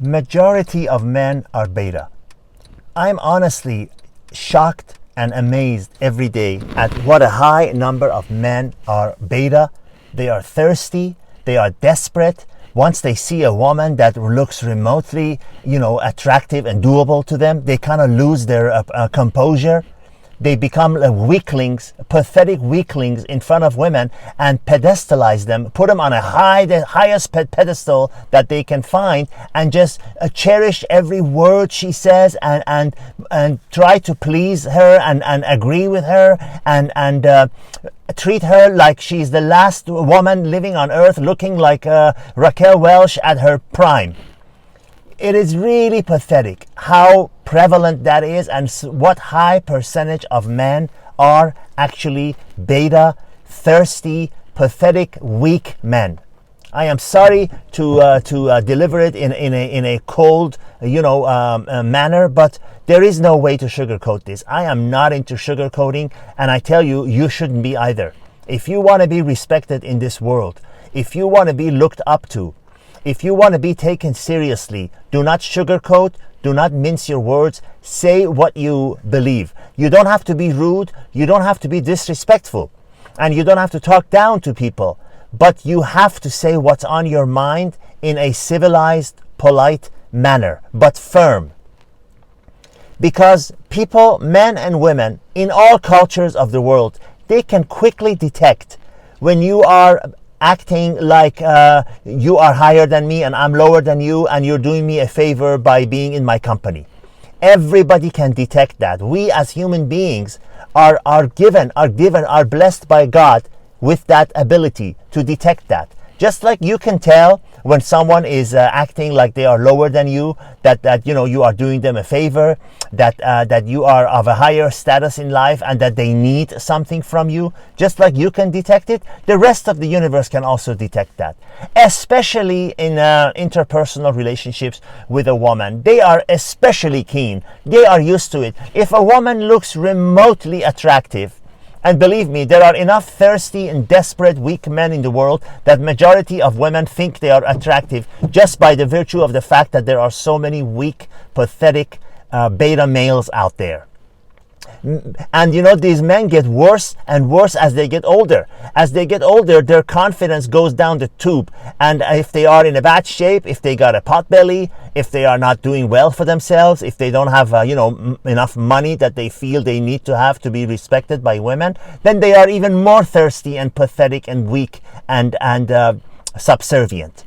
Majority of men are beta. I'm honestly shocked and amazed every day at what a high number of men are beta. They are thirsty, they are desperate. Once they see a woman that looks remotely, attractive and doable to them, they kind of lose their composure. They become weaklings, pathetic weaklings in front of women and pedestalize them, put them on the highest pedestal that they can find, and just cherish every word she says and try to please her and agree with her and treat her like she's the last woman living on earth, looking like Raquel Welch at her prime. It is really pathetic how prevalent that is and what high percentage of men are actually beta, thirsty, pathetic, weak men. I am sorry to deliver it in a cold, manner, but there is no way to sugarcoat this. I am not into sugarcoating, and I tell you, you shouldn't be either. If you want to be respected in this world, if you want to be looked up to, if you want to be taken seriously, do not sugarcoat, do not mince your words, say what you believe. You don't have to be rude, you don't have to be disrespectful, and you don't have to talk down to people, but you have to say what's on your mind in a civilized, polite manner, but firm. Because people, men and women, in all cultures of the world, they can quickly detect when you are acting like you are higher than me and I'm lower than you and you're doing me a favor by being in my company. Everybody can detect that. We as human beings are blessed by God with that ability to detect that. Just like you can tell when someone is acting like they are lower than you, that you are doing them a favor, that you are of a higher status in life and that they need something from you, just like you can detect it, the rest of the universe can also detect that. Especially in interpersonal relationships with a woman. They are especially keen. They are used to it. If a woman looks remotely attractive, and believe me, there are enough thirsty and desperate weak men in the world that majority of women think they are attractive just by the virtue of the fact that there are so many weak, pathetic beta males out there. And these men get worse and worse as they get older. As they get older, their confidence goes down the tube. And if they are in a bad shape, if they got a pot belly, if they are not doing well for themselves, if they don't have enough money that they feel they need to have to be respected by women, then they are even more thirsty and pathetic and weak and subservient.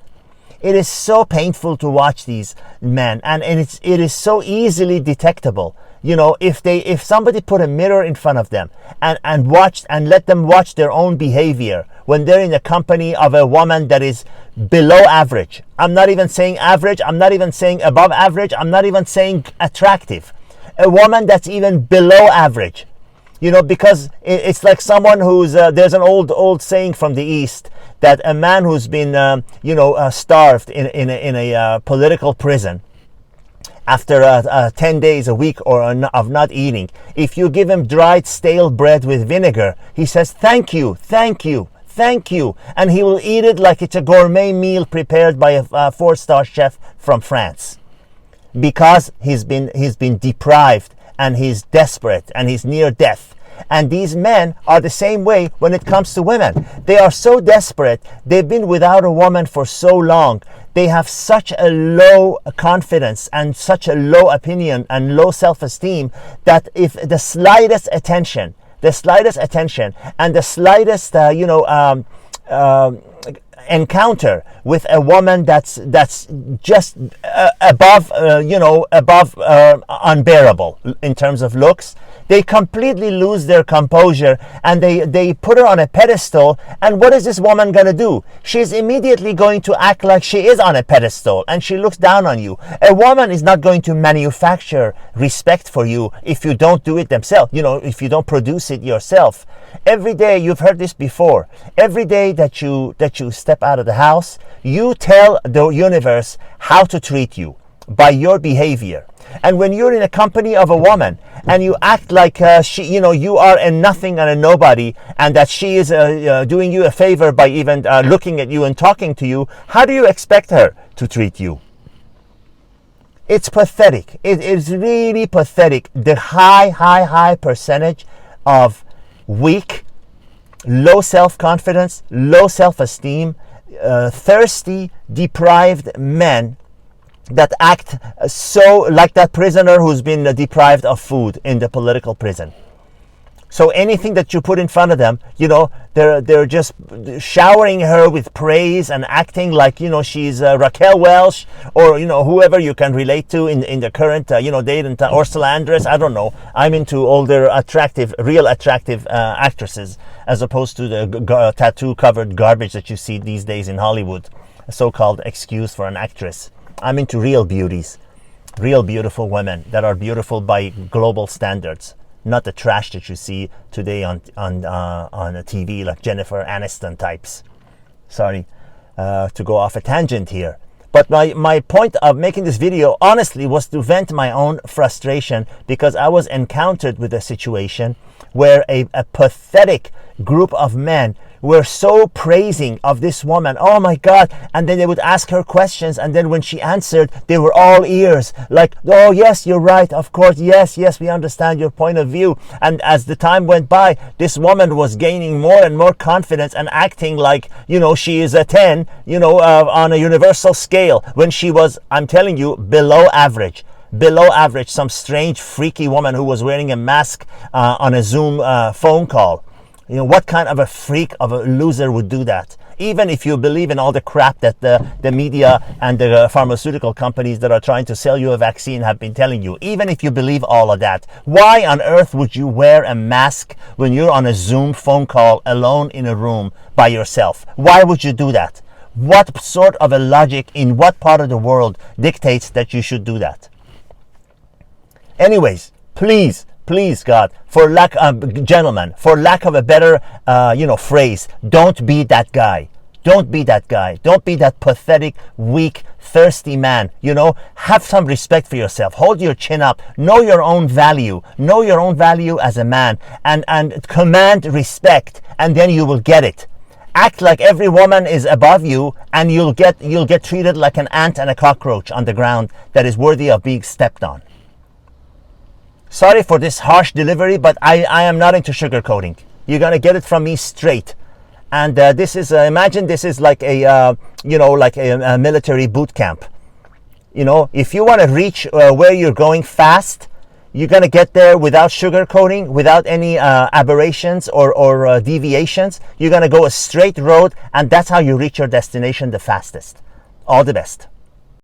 It is so painful to watch these men, and it is so easily detectable. If somebody put a mirror in front of them and let them watch their own behavior when they're in the company of a woman that is below average. I'm not even saying average, I'm not even saying above average, I'm not even saying attractive. A woman that's even below average. Because it's like someone who's, there's an old saying from the East that a man who's been, starved in a political prison, after 10 days, a week of not eating, if you give him dried stale bread with vinegar, he says, thank you, thank you, thank you. And he will eat it like it's a gourmet meal prepared by a 4-star chef from France. Because he's been deprived and he's desperate and he's near death. And these men are the same way when it comes to women. They are so desperate. They've been without a woman for so long. They have such a low confidence and such a low opinion and low self-esteem that if the slightest attention and the slightest encounter with a woman that's just above unbearable in terms of looks, they completely lose their composure and they put her on a pedestal. And what is this woman going to do? She's immediately going to act like she is on a pedestal and she looks down on you. A woman is not going to manufacture respect for you if you don't do it themselves, if you don't produce it yourself. Every day, you've heard this before, every day that you step out of the house, you tell the universe how to treat you by your behavior. And when you're in a company of a woman and you act like you are a nothing and a nobody, and that she is doing you a favor by even looking at you and talking to you, how do you expect her to treat you? It's pathetic. It is really pathetic. The high percentage of weak, low self-confidence, low self-esteem, thirsty, deprived men that act so like that prisoner who's been deprived of food in the political prison. So anything that you put in front of them, they're just showering her with praise and acting like, she's Raquel Welch or, whoever you can relate to in the current, dating Ursula Andress. I don't know. I'm into older, real attractive actresses as opposed to the tattoo-covered garbage that you see these days in Hollywood, a so-called excuse for an actress. I'm into real beauties, real beautiful women that are beautiful by global standards. Not the trash that you see today on the TV, like Jennifer Aniston types. Sorry to go off a tangent here. But my point of making this video, honestly, was to vent my own frustration because I was encountered with a situation where a pathetic group of men were so praising of this woman. Oh my God. And then they would ask her questions. And then when she answered, they were all ears. Like, oh yes, you're right. Of course. Yes, we understand your point of view. And as the time went by, this woman was gaining more and more confidence and acting like, she is a 10, on a universal scale when she was, I'm telling you, below average. Some strange freaky woman who was wearing a mask on a Zoom phone call. What kind of a freak of a loser would do that? Even if you believe in all the crap that the media and the pharmaceutical companies that are trying to sell you a vaccine have been telling you, even if you believe all of that, why on earth would you wear a mask when you're on a Zoom phone call alone in a room by yourself? Why would you do that? What sort of a logic in what part of the world dictates that you should do that? Anyways, please God, for lack of a better phrase, don't be that guy. Don't be that pathetic, weak, thirsty man. Have some respect for yourself. Hold your chin up. Know your own value as a man, and command respect, and then you will get it. Act like every woman is above you, and you'll get treated like an ant and a cockroach on the ground that is worthy of being stepped on. Sorry for this harsh delivery, but I am not into sugarcoating. You're gonna get it from me straight. And this is imagine this is like a military boot camp. If you want to reach where you're going fast, you're gonna get there without sugarcoating, without any aberrations or deviations. You're gonna go a straight road, and that's how you reach your destination the fastest. All the best.